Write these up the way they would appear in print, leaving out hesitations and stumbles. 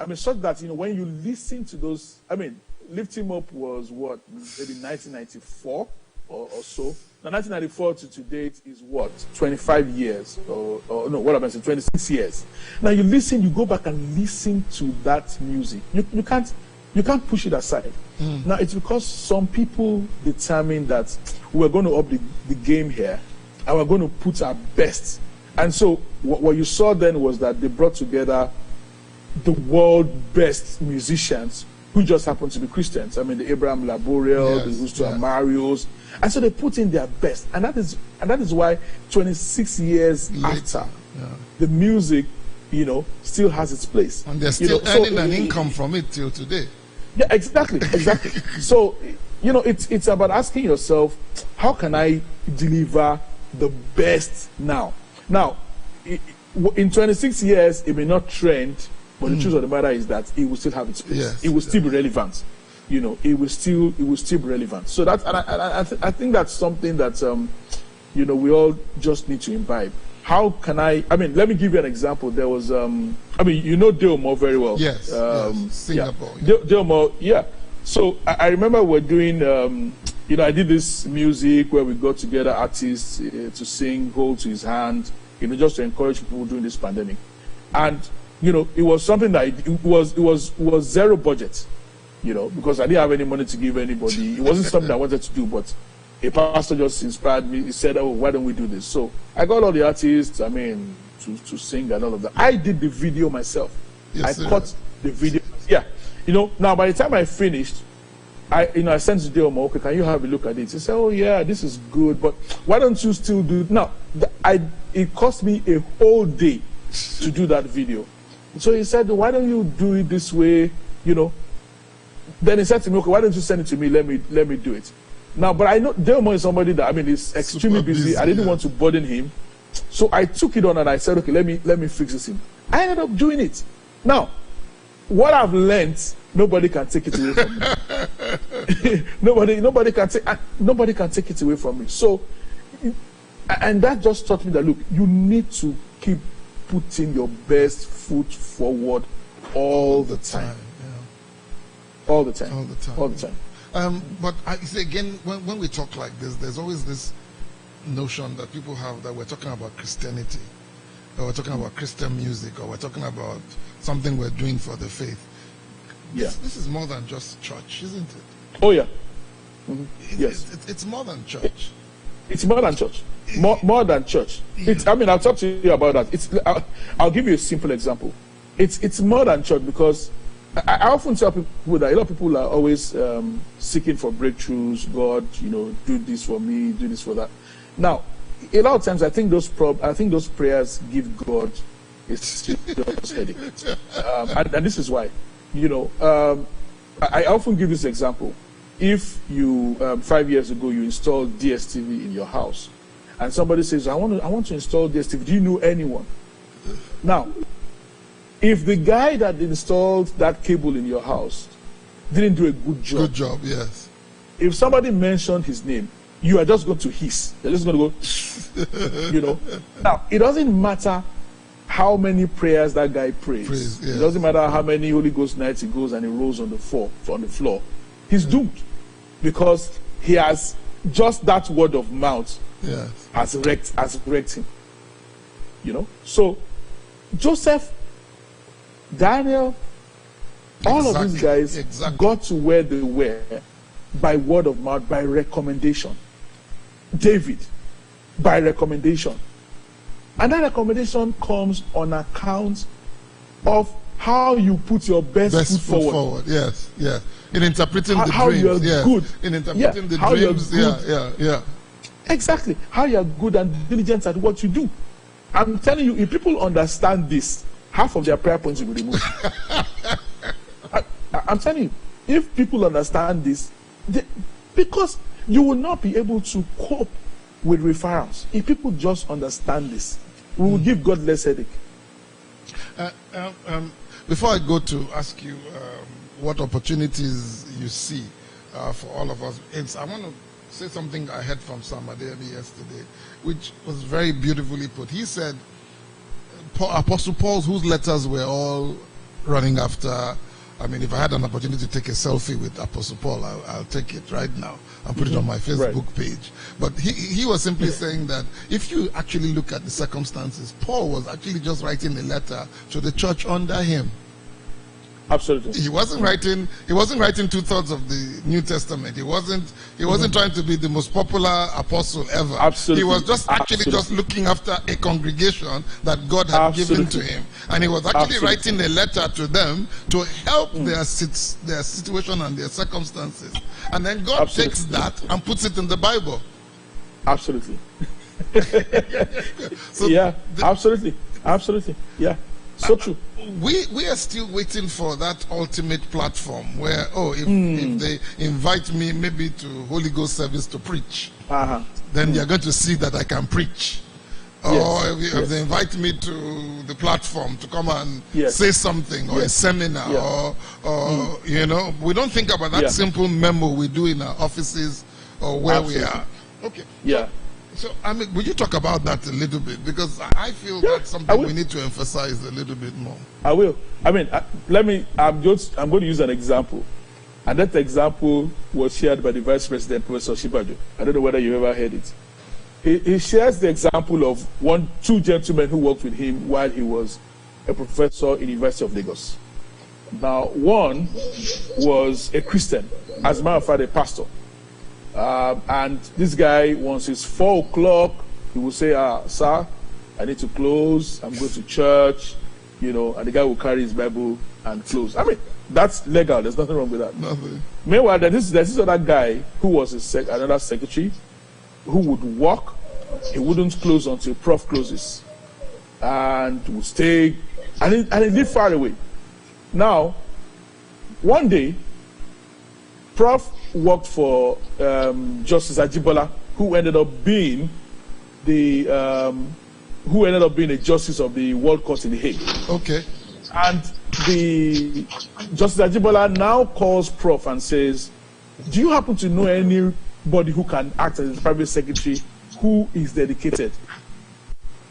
I mean, such that, when you listen to those, I mean, Lift Him Up was what, maybe 1994 or so. Now, 1994 to date is what, 25 years, or no, what am I saying, 26 years. Now, you listen, you go back and listen to that music. You can't push it aside. Now, it's because some people determine that we're going to up the game here, and we're going to put our best. And so, what you saw then was that they brought together the world's best musicians who just happened to be Christians. I mean, the Abraham Laboriel, the Gusto Amarios. And so they put in their best. And that is why 26 years later, the music, still has its place. And they're still earning an income from it till today. Yeah, exactly. So, it's about asking yourself, how can I deliver the best now? Now, in 26 years, it may not trend, but the truth of the matter is that it will still have its place. Yes, it will still be relevant. It will still be relevant. So that, and I think that's something that we all just need to imbibe. How can I mean, let me give you an example. There was Deomo very well. Yes, Singapore. Yeah. Deomo, yeah. So I remember we're doing I did this music where we got together artists to sing, hold to his hand, just to encourage people during this pandemic. And it was something that it was zero budget, because I didn't have any money to give anybody. It wasn't something I wanted to do, but a pastor just inspired me. He said, "Oh, why don't we do this?" So I got all the artists, to sing and all of that. I did the video myself. Yes, I cut the video. Yeah. Now by the time I finished, I sent to Deomo, "Okay, can you have a look at it?" He said, "Oh yeah, this is good, but why don't you still do it?" Now, it cost me a whole day to do that video. So he said, "Why don't you do it this way?" Then he said to me, "Okay, why don't you send it to me? Let me do it." Now, but I know Deomo is somebody that is extremely busy. I didn't want to burden him, so I took it on and I said, "Okay, let me fix this in." I ended up doing it. Now, what I've learned, nobody can take it away from me. nobody can take it away from me. So, and that just taught me that, look, you need to keep putting your best foot forward all the time. All the time. But again, when we talk like this, there's always this notion that people have that we're talking about Christianity, or we're talking about Christian music, or we're talking about something we're doing for the faith. Yeah. This is more than just church, isn't it? Oh yeah. Mm-hmm. Yes. It's more than church. It's more than church. More than church. Yeah. I'll talk to you about that. I'll give you a simple example. It's more than church, because I often tell people that a lot of people are always seeking for breakthroughs. God, do this for me, do this for that. Now, a lot of times I think those prayers give God a serious headache, and this is why. I often give this example. If you 5 years ago you installed DSTV in your house, and somebody says, I want to install DSTV, do you know anyone? Now, if the guy that installed that cable in your house didn't do a good job, yes. If somebody mentioned his name, you are just going to hiss. You're just going to go, Now, it doesn't matter how many prayers that guy prays. Yes. It doesn't matter how many Holy Ghost nights he goes and he rolls on the floor. He's doomed, because he has just that word of mouth has wrecked him. So Joseph, Daniel, all of these guys got to where they were by word of mouth, by recommendation. David, by recommendation. And that recommendation comes on account of how you put your best foot forward. Yes. In interpreting the how dreams. You're good. In interpreting the how dreams. Yeah. Exactly. How you're good and diligent at what you do. I'm telling you, if people understand this, half of their prayer points will be removed. I'm telling you, if people understand this, because you will not be able to cope with referrals. If people just understand this, we will give God less headache. Before I go to ask you what opportunities you see for all of us, I want to say something I heard from Sam Madojemu yesterday, which was very beautifully put. He said, Apostle Paul's, whose letters were all running after. I mean, if I had an opportunity to take a selfie with Apostle Paul, I'll take it right now and put it on my Facebook page. But he was simply saying that if you actually look at the circumstances, Paul was actually just writing a letter to the church under him. Absolutely. He wasn't writing 2/3 of the New Testament. He wasn't trying to be the most popular apostle ever. Absolutely. He was just actually just looking after a congregation that God had given to him. And he was actually writing a letter to them to help their situation and their circumstances. And then God takes that and puts it in the Bible. Absolutely. So yeah, absolutely. Yeah. So true. We are still waiting for that ultimate platform where, if they invite me maybe to Holy Ghost service to preach, then you're going to see that I can preach. Or if they invite me to the platform to come and say something, or a seminar, or you know, we don't think about that simple memo we do in our offices or where we are. Okay. Yeah. So, I mean, would you talk about that a little bit? Because I feel that's something we need to emphasize a little bit more. I will. I mean, I'm going to use an example. And that example was shared by the Vice President, Professor Shibajo. I don't know whether you ever heard it. He shares the example of two gentlemen who worked with him while he was a professor in the University of Lagos. Now, one was a Christian, as a matter of fact, a pastor. And this guy, once it's 4 o'clock, he will say, sir, I need to close. I'm going to church, you know, and the guy will carry his Bible and close. I mean, that's legal. There's nothing wrong with that. Nothing. Meanwhile, there's this other guy who was another secretary who would walk. He wouldn't close until Prof closes and would stay. And he lived far away. Now, one day, Prof worked for Justice Ajibola, who ended up being a justice of the World Court in The Hague. Okay. And the Justice Ajibola now calls Prof and says, "Do you happen to know anybody who can act as a private secretary who is dedicated?"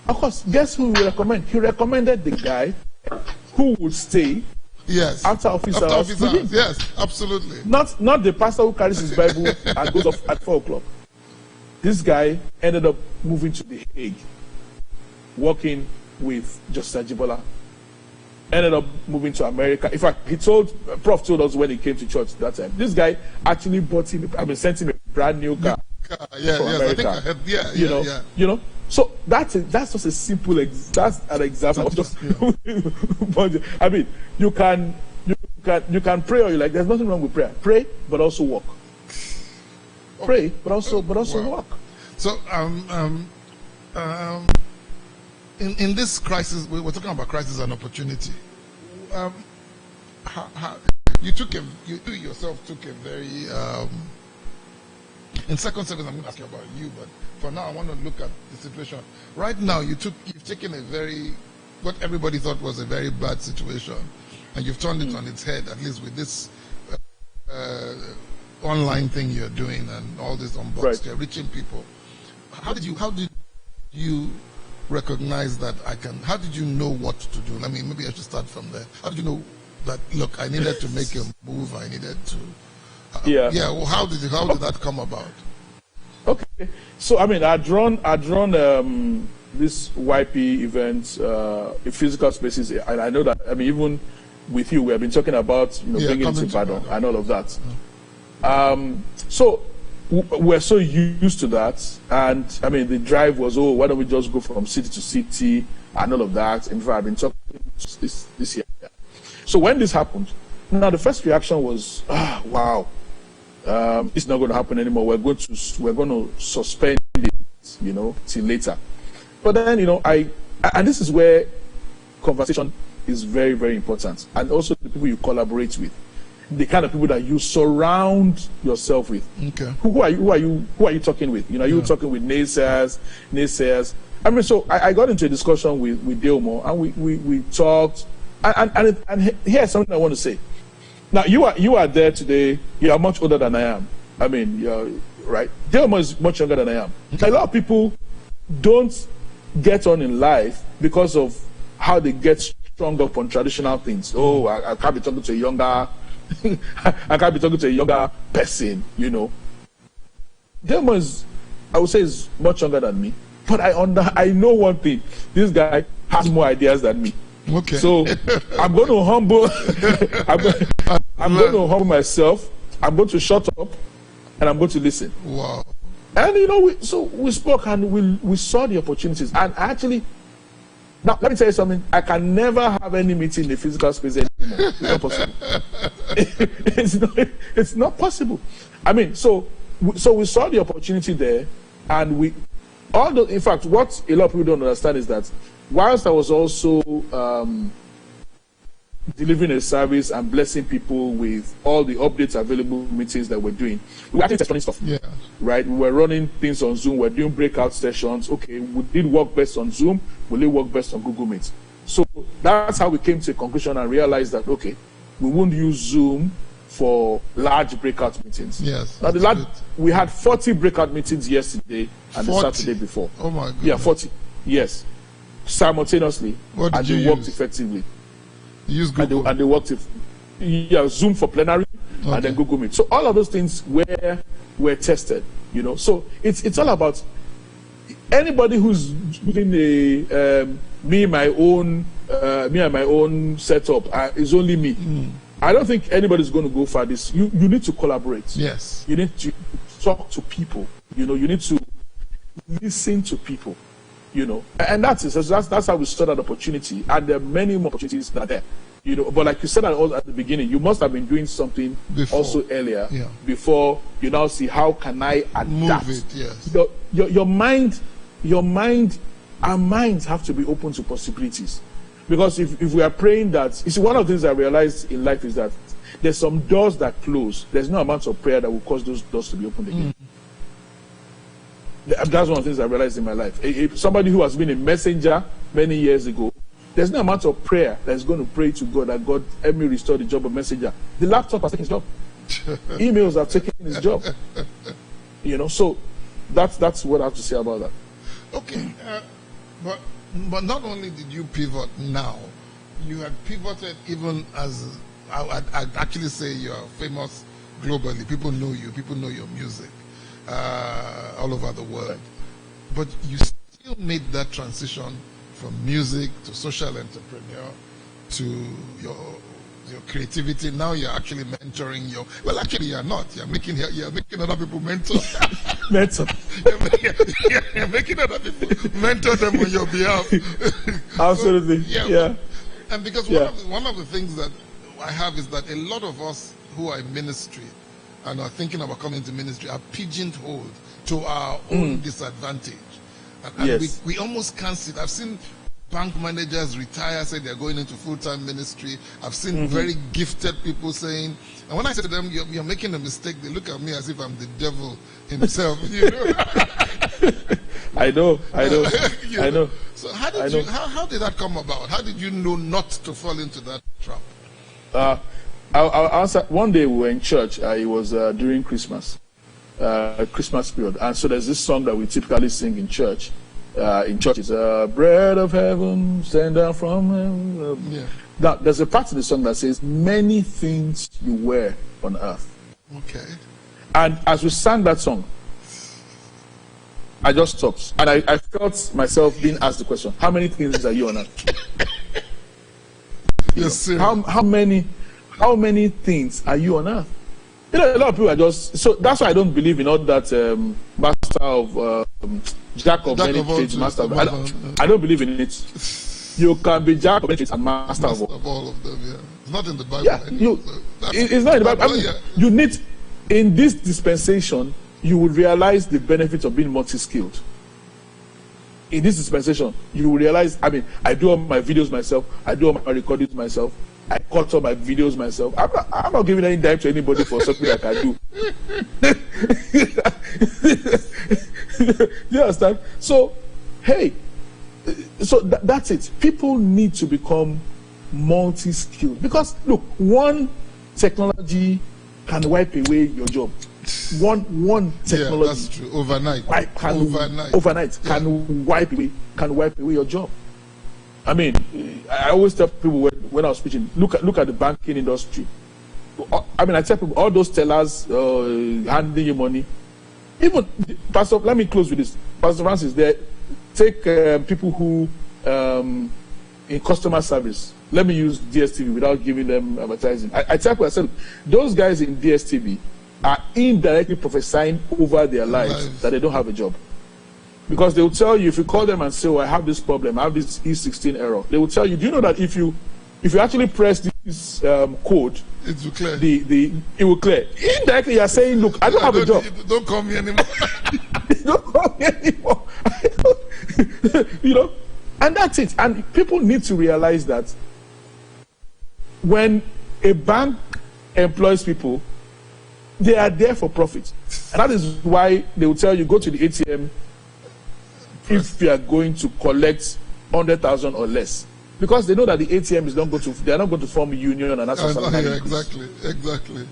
Of course, guess who he recommended? He recommended the guy who would stay. Yes. After office hours. Yes, absolutely. Not the pastor who carries his Bible and goes off at 4 o'clock. This guy ended up moving to The Hague, working with Justice Ajibola. Ended up moving to America. In fact, Prof told us when he came to church that time. This guy actually sent him a brand new car. Yes, America. I think I heard, you know. So that's just a simple that's an example of just I mean, you can pray or you like, there's nothing wrong with prayer. Pray but also walk. Pray but also walk. So in this crisis, we're talking about crisis and opportunity. You yourself took a very in second service, I'm going to ask you about you, but for now, I want to look at the situation. Right now, you've taken what everybody thought was a very bad situation, and you've turned it on its head, at least with this online thing you're doing and all this unboxed. You're reaching people. How did you recognize that how did you know what to do? I mean, maybe I should start from there. How did you know that, look, I needed to make a move, I needed to... well, how did that come about? Okay, so I mean, I drawn this YP event in physical spaces, and I know that, I mean, even with you, we have been talking about bringing it to Badon and all of that. So we're so used to that, and I mean, the drive was, why don't we just go from city to city and all of that. In fact, I've been talking this year. So when this happened, now the first reaction was, wow. It's not going to happen anymore. We're going to suspend it, till later. But then, and this is where conversation is very, very important, and also the people you collaborate with, the kind of people that you surround yourself with. Okay. Who are you talking with? Are you talking with naysayers? I mean, so I got into a discussion with Delmo, and we talked, and here's something I want to say. Now, you are there today. You are much older than I am. I mean, you're right. Delmo is much younger than I am. A lot of people don't get on in life because of how they get strung up on traditional things. Oh, I can't be talking to a younger, I can't be talking to a younger person, you know. Demo is, I would say, is much younger than me. But I know one thing. This guy has more ideas than me. Okay. So I'm going to humble. I'm going to humble myself. I'm going to shut up, and I'm going to listen. Wow. And you know, we spoke and we saw the opportunities. And actually, now let me tell you something. I can never have any meeting in the physical space anymore. It's not possible. It's not possible. I mean, so we saw the opportunity there, and in fact, what a lot of people don't understand is that whilst I was also delivering a service and blessing people with all the updates, available meetings that we're doing, we were actually testing stuff. Yeah. Right? We were running things on Zoom. We're doing breakout sessions. Okay, we did work best on Zoom. Will it work best on Google Meet? So that's how we came to a conclusion and realized that, okay, we won't use Zoom for large breakout meetings. Yes. Now, we had 40 breakout meetings yesterday and 40? the Saturday before. Oh my God. Yeah, 40. Yes. Simultaneously. What did and you they worked use? effectively. You use Google. And they worked Zoom for plenary, and then Google Meet. So all of those things were tested, you know. So it's all about anybody who's doing me and my own setup is only me. I don't think anybody's going to go for this. You need to collaborate. Yes. You need to talk to people. You know, you need to listen to people. You know, and that's how we started that opportunity, and there are many more opportunities that are there. You know, but like you said at the beginning, you must have been doing something also earlier before you now see how can I adapt. Move it, yes. Your mind, our minds have to be open to possibilities, because if we are praying that, you see, one of the things I realized in life is that there's some doors that close. There's no amount of prayer that will cause those doors to be opened again. That's one of the things I realized in my life. If somebody who has been a messenger many years ago, there's no amount of prayer that's going to pray to God that God help me restore the job of messenger. The laptop has taken his job. Emails have taken his job. You know, so that's what I have to say about that. Okay, but not only did you pivot now, you had pivoted even as I'd actually say you're famous globally. People know you. People know your music. All over the world, but you still made that transition from music to social entrepreneur to your creativity. Now you're actually mentoring actually you're not. You're making other people mentor. Mentor. You're making other people mentor them on your behalf. Absolutely. So, yeah. And because one of the things that I have is that a lot of us who are in ministry and are thinking about coming to ministry are pigeonholed to our own disadvantage. And we almost can't see it. I've seen bank managers retire, say they're going into full-time ministry. I've seen very gifted people saying, and when I say to them, you're making a mistake, they look at me as if I'm the devil himself. You know? I know. I know. So how did that come about? How did you know not to fall into that trap? I'll answer. One day we were in church. It was during Christmas period, and so there's this song that we typically sing in church. In churches, bread of heaven, send down from heaven. Now, there's a part in the song that says, "Many things you were on earth." Okay. And as we sang that song, I just stopped, and I felt myself being asked the question: how many things are you on earth? Yes, sir. How many things are you on earth? You know, a lot of people are just... So that's why I don't believe in all that master of... jack of many trades, master of... I don't believe in it. You can be jack of many trades and master of all of them, yeah. It's not in the Bible. Yeah, anyway, it's not in the Bible. I mean, you need... In this dispensation, you will realize the benefits of being multi-skilled. In this dispensation, you will realize... I mean, I do all my videos myself. I do all my recordings myself. I cut all my videos myself. I'm not giving any dime to anybody for something I can do. You understand? So, hey, that's it. People need to become multi-skilled. Because, look, one technology can wipe away your job. One technology. Yeah, that's true. Overnight. Can wipe away your job. I mean, I always tell people when I was preaching, look at the banking industry. I mean, I tell people, all those tellers handing you money. Even Pastor, let me close with this. Pastor Francis, take people who in customer service. Let me use DSTV without giving them advertising. I tell people, I said, those guys in DSTV are indirectly prophesying over their lives that they don't have a job. Because they will tell you, if you call them and say, oh, I have this problem, I have this E16 error, they will tell you, do you know that if you actually press this code, it will clear. It will clear. Indirectly, you are saying, look, I don't have a job. Don't call me anymore. Don't call me anymore. You know, and that's it. And people need to realize that when a bank employs people, they are there for profit. And that is why they will tell you, go to the ATM if you are going to collect 100,000 or less. Because they know that the ATM is not going to, they are not going to form a union and that's exactly.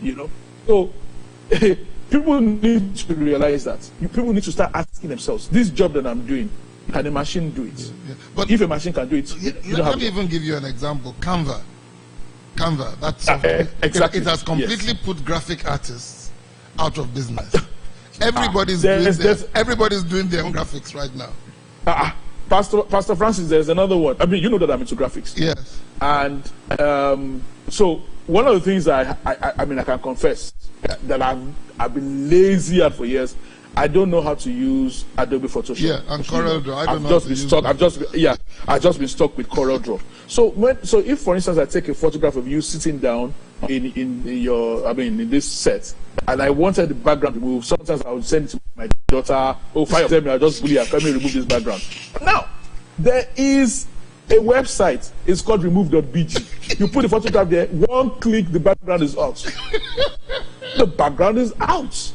You know, so people need to realize that. People need to start asking themselves, this job that I'm doing, can a machine do it? Yeah. But if a machine can do it, let me even give you an example. Canva, that's exactly. It has completely put graphic artists out of business. Everybody's doing their own graphics right now. Pastor Francis, there's another one. I mean, you know that I'm into graphics. Yes. And so one of the things I mean, I can confess that I've been lazy at for years. I don't know how to use Adobe Photoshop. Yeah, and CorelDRAW. I've just been stuck with CorelDRAW. So if, for instance, I take a photograph of you sitting down in this set, and I wanted the background removed, sometimes I would send it to my daughter. Oh, 5 of them, I just bully her. Let me remove this background. Now, there is a website. It's called remove.bg. You put the photograph there, one click, the background is out. The background is out.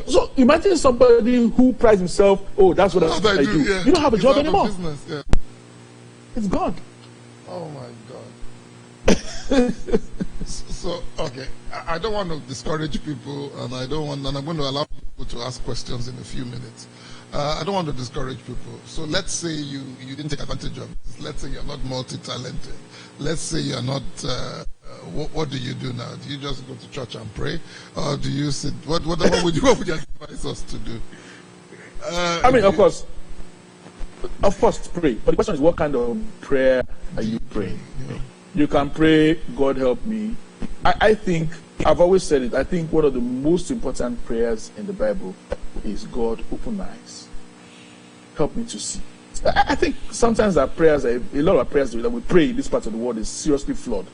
So imagine somebody who prides himself, oh, that's what I do. Yeah. You don't have a job anymore. Business, yeah. It's gone. Oh my God. So okay, I don't want to discourage people, and I'm going to allow people to ask questions in a few minutes. I don't want to discourage people. So let's say you didn't take advantage of this. Let's say you're not multi-talented. Let's say you're not. What do you do now? Do you just go to church and pray, or do you sit? What would you advise us to do? I mean, of course, pray. But the question is, what kind of prayer are you praying? You can pray, God help me. I think, I've always said it, I think one of the most important prayers in the Bible is, God, open my eyes. Help me to see. I think sometimes our prayers, a lot of our prayers that we pray in this part of the world is seriously flawed.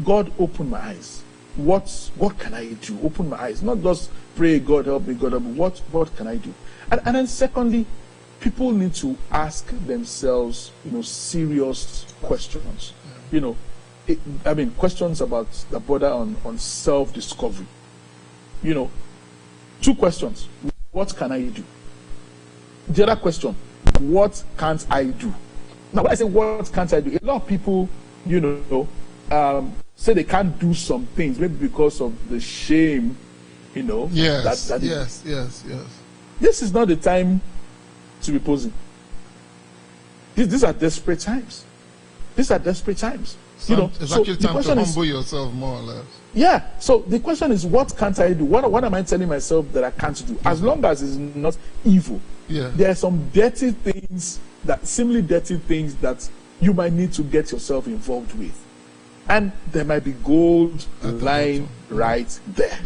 God, open my eyes. What can I do? Open my eyes. Not just pray, God help me, God help me. What can I do? And then secondly, people need to ask themselves, serious questions. Questions about the border on self-discovery. 2 questions. What can I do? The other question, what can't I do? Now, when I say what can't I do, a lot of people, say they can't do some things, maybe because of the shame, Yes. This is not the time to be posing. These are desperate times. It's actually time to humble yourself more or less. Yeah. So the question is, what can't I do? What am I telling myself that I can't do? As long as it's not evil. Yeah. There are some seemingly dirty things that you might need to get yourself involved with. And there might be gold lying right there.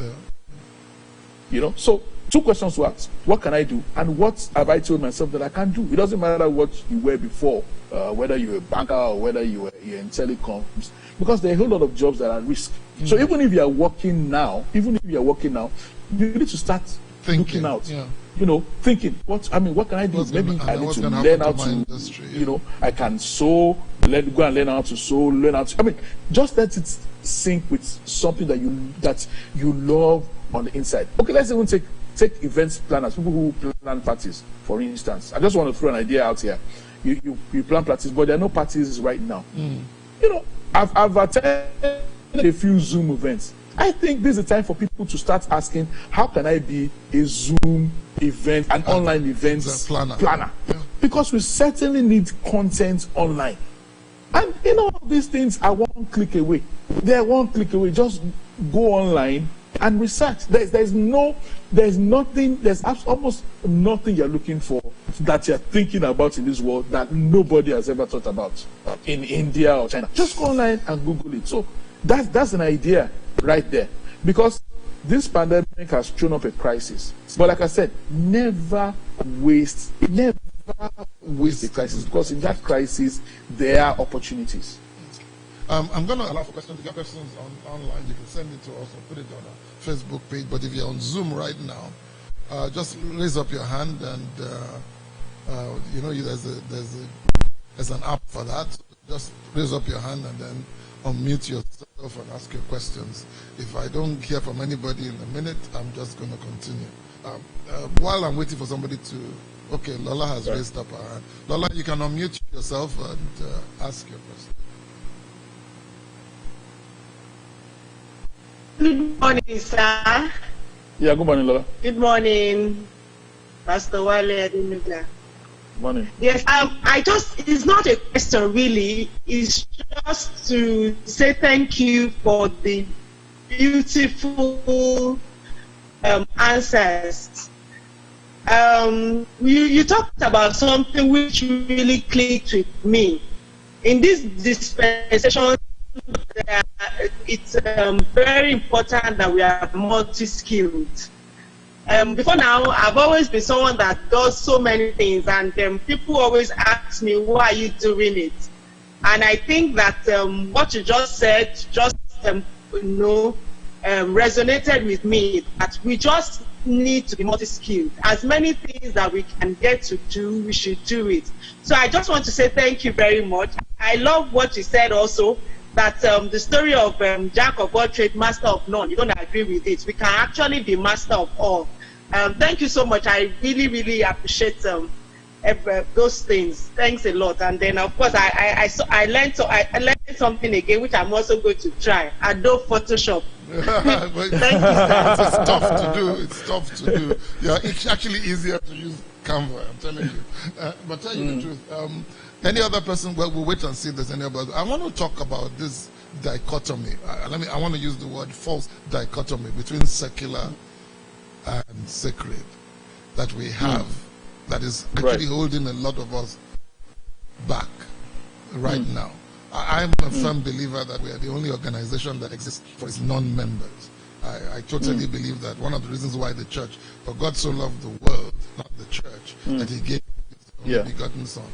Yeah. So 2 questions were asked. What can I do? And what have I told myself that I can't do? It doesn't matter what you were before, whether you're a banker or whether you're in telecoms, because there are a whole lot of jobs that are at risk. So even if you are working now, you need to start looking out. Yeah. Thinking, what can I do? Maybe I need to learn how to, industry, I can sew, go and learn how to sew, just let it sink with something that you love on the inside. Okay, let's even take events planners, people who plan parties, for instance. I just want to throw an idea out here. You plan parties, but there are no parties right now. I've attended a few Zoom events. I think this is the time for people to start asking, how can I be a Zoom event, an online event planner? Yeah. because we certainly need content online. And these things are one click away. They're one click away. Just go online and research. There's almost nothing you're looking for that you're thinking about in this world that nobody has ever thought about in India or China. Just go online and Google it. So that's an idea right there. Because this pandemic has thrown up a crisis. But like I said, never waste the crisis, because in that crisis there are opportunities. I'm going to allow for questions. If you have questions online, you can send it to us or put it on our Facebook page. But if you're on Zoom right now, just raise up your hand, and there's an app for that. Just raise up your hand and then unmute yourself and ask your questions. If I don't hear from anybody in a minute, I'm just going to continue. While I'm waiting for somebody to... Okay, Lola has raised up her hand. Lola, you can unmute yourself and ask your question. Good morning, sir. Yeah, good morning, Lola. Good morning, Pastor Wale Adenuga. Morning. Yes, it's not a question really, it's just to say thank you for the beautiful answers. You talked about something which really clicked with me. In this dispensation, it's very important that we are multi-skilled. Before now, I've always been someone that does so many things, and people always ask me, why are you doing it? And I think that what you just said resonated with me, that we just need to be multi-skilled. As many things that we can get to do, we should do it. So I just want to say thank you very much. I love what you said also, that the story of Jack of all trades, master of none. You don't agree with it. We can actually be master of all. Thank you so much. I really, really appreciate those things. Thanks a lot. And then, of course, I learned something again, which I'm also going to try. Adobe Photoshop. Thank you, sir. It's tough to do. It's tough to do. Yeah, it's actually easier to use Canva, I'm telling you. But tell you the truth. Any other person? Well, we'll wait and see if there's any other. I want to talk about this dichotomy. I want to use the word false dichotomy between secular and sacred that we have, that is actually holding a lot of us back right now. I'm a firm believer that we are the only organization that exists for its non-members. I totally believe that one of the reasons why the church, for God so loved the world, not the church, that he gave his only begotten son.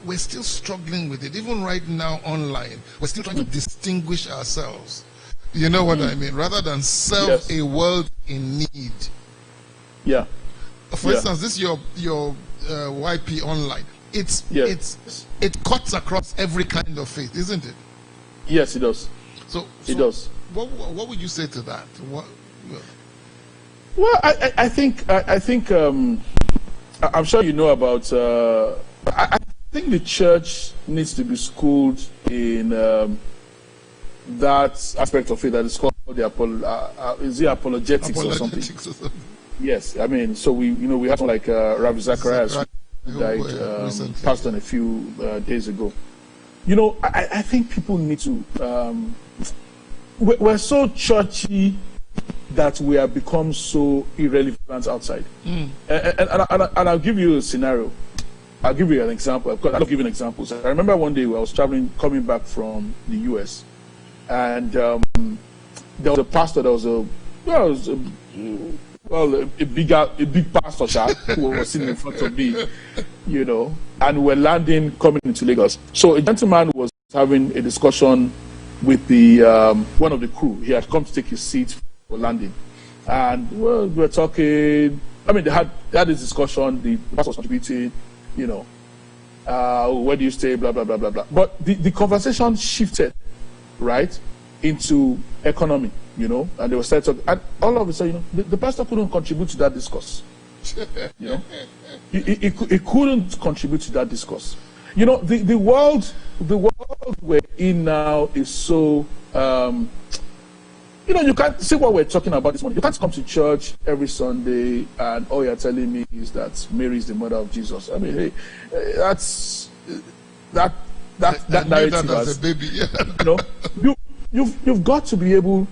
We're still struggling with it. Even right now online, we're still trying to distinguish ourselves. You know what I mean? Rather than serve a world in need. Yeah. For instance, this your YP online. It cuts across every kind of faith, isn't it? Yes, it does. So it does. What would you say to that? Well, I think I'm sure you know about. I think the church needs to be schooled in that aspect of it that is called the apologetics or something. Yes, I mean, so we have someone like Rabbi Zacharias, who died, passed on a few days ago. I think people need to. We're so churchy that we have become so irrelevant outside. And I'll give you a scenario. I'll give you an example. I love giving examples. I remember one day I was coming back from the US, and there was a pastor that was a big pastor who was sitting in front of me, and we're coming into Lagos. So a gentleman was having a discussion with the one of the crew. He had come to take his seat for landing, and we were talking. I mean, they had this discussion. The pastor was contributing. Where do you stay? Blah blah blah blah blah. But the conversation shifted, right, into economy. And they were started talking, and all of a sudden, the pastor couldn't contribute to that discourse. He couldn't contribute to that discourse. The world we're in now is so you can't see what we're talking about this morning. You can't come to church every Sunday and all you're telling me is that Mary is the mother of Jesus. I mean, hey, that's that narrative as a baby. You've got to be able.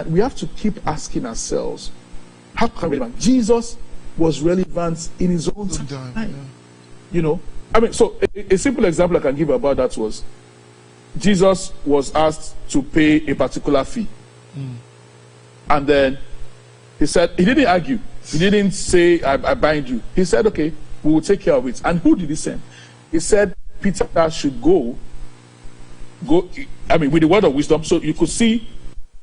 We have to keep asking ourselves, how can relevant? Jesus was relevant in his own time. Yeah. I mean, so a simple example I can give about that was Jesus was asked to pay a particular fee. And then he said, he didn't argue. He didn't say, I bind you. He said, okay, we will take care of it. And who did he send? He said, Peter should go, I mean, with the word of wisdom. So you could see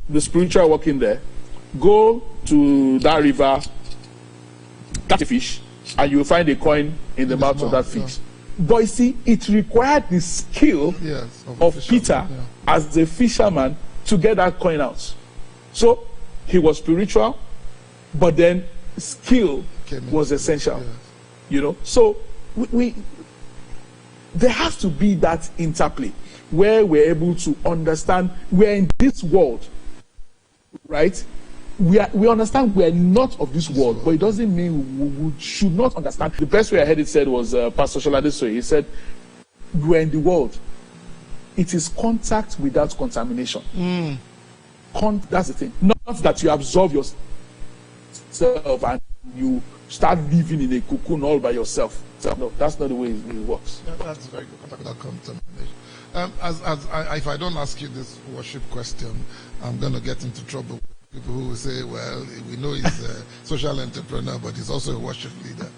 the spiritual working there. Go to that river, catch a fish, and you will find a coin in the mouth of that fish. Yeah. But you see, it required the skill of Peter as a fisherman to get that coin out. So he was spiritual, but then skill was essential. Yes. So there has to be that interplay where we're able to understand we're in this world, right? We understand we're not of this world, but it doesn't mean we should not understand. The best way I heard it said was Pastor Sholadeso. He said, we're in the world. It is contact without contamination. That's the thing. Not that you absorb yourself and you start living in a cocoon all by yourself. So, no, that's not the way it works. That's very good. Contact without contamination. If I don't ask you this worship question, I'm going to get into trouble. People who will say, well, we know he's a social entrepreneur, but he's also a worship leader.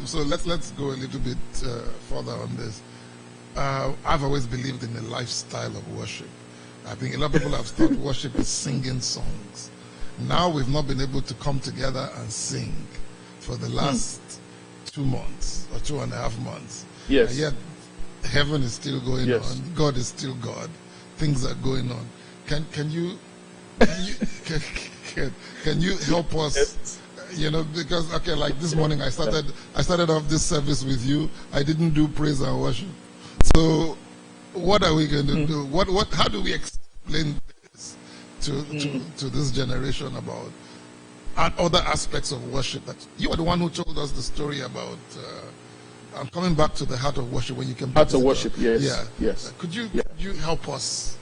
So let's go a little bit further on this. I've always believed in a lifestyle of worship. I think a lot of people have thought worship is singing songs. Now we've not been able to come together and sing for the last 2 months or 2.5 months. Yes. And yet heaven is still going on. God is still God. Things are going on. Can you help us? Because like this morning I started off this service with you. I didn't do praise and worship. So what are we going to do? How do we explain this to this generation about other aspects of worship? That you are the one who told us the story about. I'm coming back to the heart of worship when you came back. Heart of worship, yes. Yeah. Yes. Could you help us